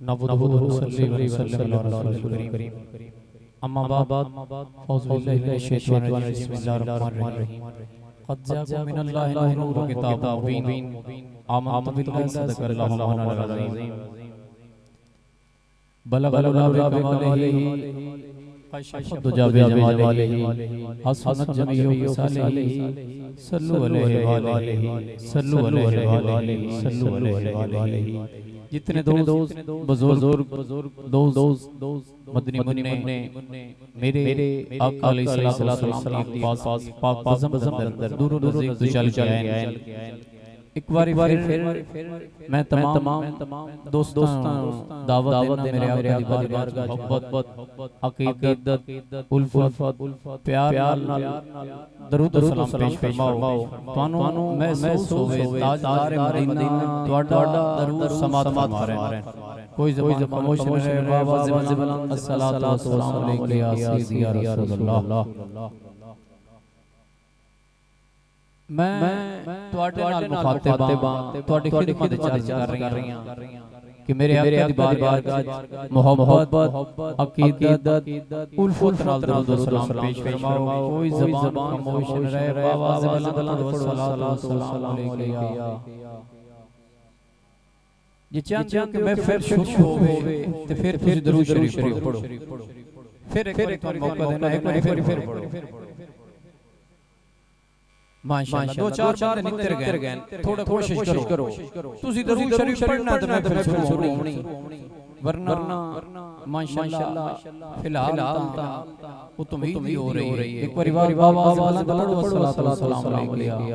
नहमदुहु व नसल्ली व नसल्लिमु अला रसूलिल करीम। अम्मा बाद औज़ु बिल्लाहि मिनश शैतानिर रजीम। बिस्मिल्लाहिर रहमानिर रहीम। क़द जाअकुम मिनल्लाहि नूरुन व किताबुम मुबीन। आमनतु बिल्लाहि सदक़ल्लाहु मौलानाल अज़ीम। बलगल उला बिकमालिही कशफ़ दुजा बिजमालिही हसनत जमीउ ख़िसालिही। सल्लु अलैहि व आलिही सल्लु अलैहि व आलिही सल्लु अलैहि व आलिही। जितने दोस्त बुजुर्ग दोस्त मदनी मुन्ने मेरे आका अलैहिस्सलातु वस्सलाम के पास पाक आज़म अंदर दूर नज़दीक चल के आए। एक बार फिर मैं तमाम दोस्तों दावत देना मेरे आका दी बारगाह मोहब्बत अकीदत उल्फत प्यार दरूद और सलाम पेश फरमाओ। तानू महसूस होवे ताजदार मदीना तोड़ा दरूद समात फरमा रहे हैं। कोई ज़बान खामोश न रहे। आवाज़ बुलंद अस्सलातु वस्सलाम अलैका या सय्यदी या रसूलल्लाह। मैं ਤੁਹਾਡੇ ਨਾਲ ਮੁਖਾਤਬਾਂ ਤੁਹਾਡੀ ਖਿਦਮਤ ਵਿੱਚ ਕਰ ਰਹੀ ਹਾਂ कि मेरे आका दी बारगाह मोहब्बत अकीदत उल्फत नाल दरूद और सलाम पेश फरमाओ। कोई ज़बान खामोश न रहे। आवाज़ बुलंद अस्सलातु वस्सलाम अलैका। ये चाहते कि मैं फिर शुरू होवे ते फिर तुसी दरूद शरीफ पढ़ो। फिर एक बार मौका देना, एक बार फिर पढ़ो। माशाअल्लाह दो चार दिन निकल गए। थोड़ा कोशिश करो तुसी दरूद शरीफ पढ़ना ते मैं फिर शुरू होनी। वरना माशाअल्लाह फिलहाल वो उम्मीद ही हो रही है। एक बार आवाज़ बुलंद पढ़ो अस्सलातु वस्सलाम अलैका।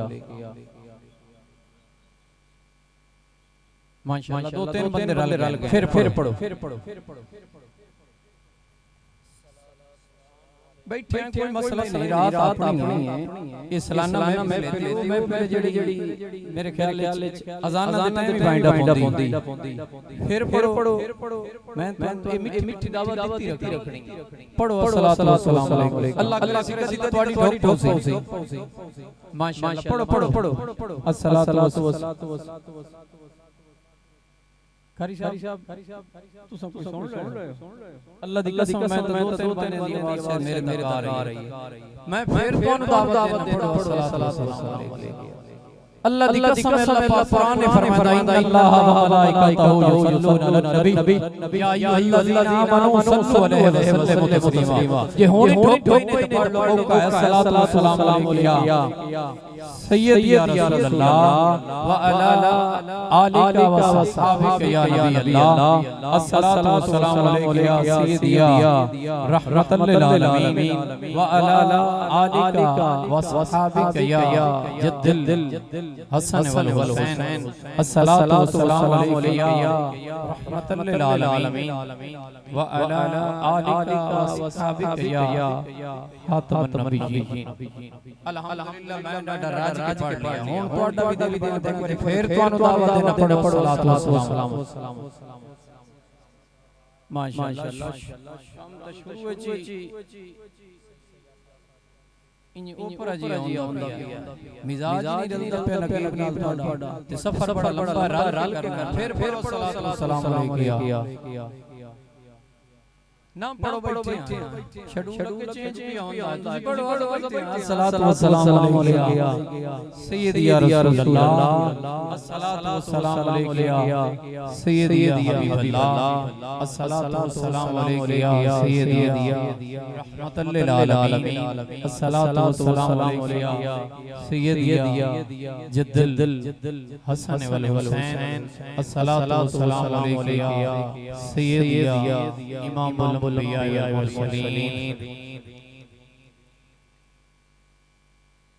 माशाअल्लाह दो तीन बंदे रल गए। फिर पढ़ो। बैठे कोई मसला नहीं, रात अपनी है। ये सालाना महफिल जेड़ी मेरे ख्याल अज़ान दे टाइम बाइंड अप होंदी। फिर पढ़ो। मैं ये मिठी दावत देती रखनी। पढ़ो अस्सलातु वस्सलाम अलैका। अल्लाह की कसीदा तोड़ी ढोक से माशाअल्लाह पढ़ो अस्सलातु वस्सलाम। कारी साहब तू सब कुछ सुन रहे हो? अल्लाह दी कसम मैं तो दो तीन बंदे दी आवाज से मेरे तक आ रही है। मैं फिर कौन दावत देना पड़ो सल्लल्लाहु अलैहि अल्लाह दी कसम अल्लाह कुरान ने फरमाया अल्लाह व मलाइकातहू युसल्लूना अलन नबी या अय्युहल्लज़ीना आमनू सल्लु अलैहि व सल्लिमू तस्लीमा। ये होनी ठोक ने पढ़ लो का अस्सलातु वस्सलाम अलैका सय्यदी या रसूलल्लाह व अला आलिका व सहाबिका या नबी अल्लाह। अस्सलातु वस्सलाम अलैका सय्यदी या रहमतल लिल आलमीन व अला आलिका व सहाबिका या जद्दिल हसन वल हुसैन। अस्सलातु वस्सलाम अलैका या रहमतल लिल आलमीन व अला आलिका व सहाबिका या खातमुन नबिय्यीन। अल्हम्दुलिल्लाह मैं राज के पढ़ लिया हूं। तोड़ा भी दे देख फिर ਤੁਹਾਨੂੰ दावत देना पड़ो सलातो वस्सलाम। माशाअल्लाह शाम दा शुरू है जी इन ऊपर जी आंदा मिजाज नहीं रलदा पे नबी नाल तोड़ा ते सफर बड़ा लंबा रल के फिर सलातो वस्सलाम अलैका। ना पढ़ो बैठे शेड्यूल के चेंज ही होता है। पढ़ो अस्सलातु वस्सलाम अलैका सय्यदी या रसूलल्लाह। अस्सलातु वस्सलाम अलैका सय्यदी या हबीबल्लाह। अस्सलातु वस्सलाम अलैका सय्यदी या रहमतल लिल आलमीन। अस्सलातु वस्सलाम अलैका सय्यदी या जद्दिल हसन वल हुसैन। अस्सलातु वस्सलाम अलैका सय्यदी या इमामुल अंबिया वल मुरसलीन।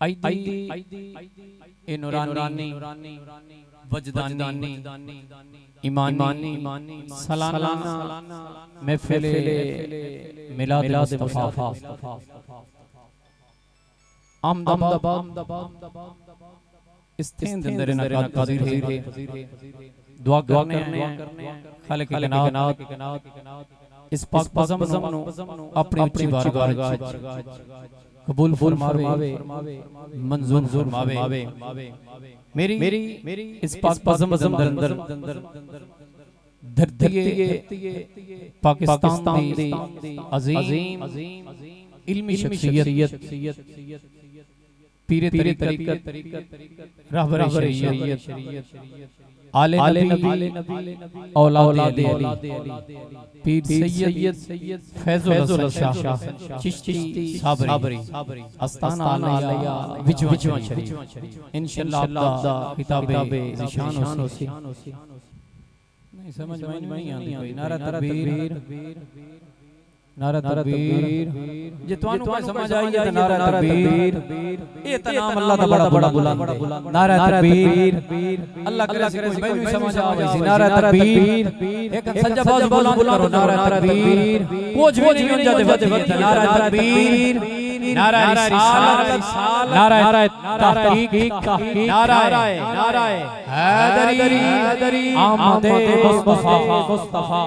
आईदी ए नूरानी वजदानी ईमानी सालाना महफिल मिलाद मुस्तफा अहमदाबाद इस्तेन दंदर नकात कादिर है। दुआ करने खालिक कायनात इस पाक आज़म नु अपनी ऊंची बारगाह कबूल फरमावे मंजूर फरमावे। मेरी इस पाक आज़म अंदर धरती पाकिस्तान दी अजीम इल्मी शख्सियत पीरे तरीकत रहबर शरीयत आले नबी औलाद अली पीर सैयद फैजुल शाह चिश्ती साबरी अस्ताना आलिया विजवा शरीफ इंशाअल्लाह दा किताबे निशान होसी नहीं समझ में नहीं आती कोई नारा तकबीर जे तुहानू कोई समझ आई है नारा तकबीर ये तो नाम अल्लाह दा बड़ा बुलंद नारा तकबीर अल्लाह करे कोई मैनू समझ आवे सी नारा तकबीर एक सज्जा बाज बुलंद करो नारा तकबीर कुछ भी नहीं हो जाते नारा तकबीर नारा रिसालत नारा तहकीक नारा हैदरी आमद मुस्तफा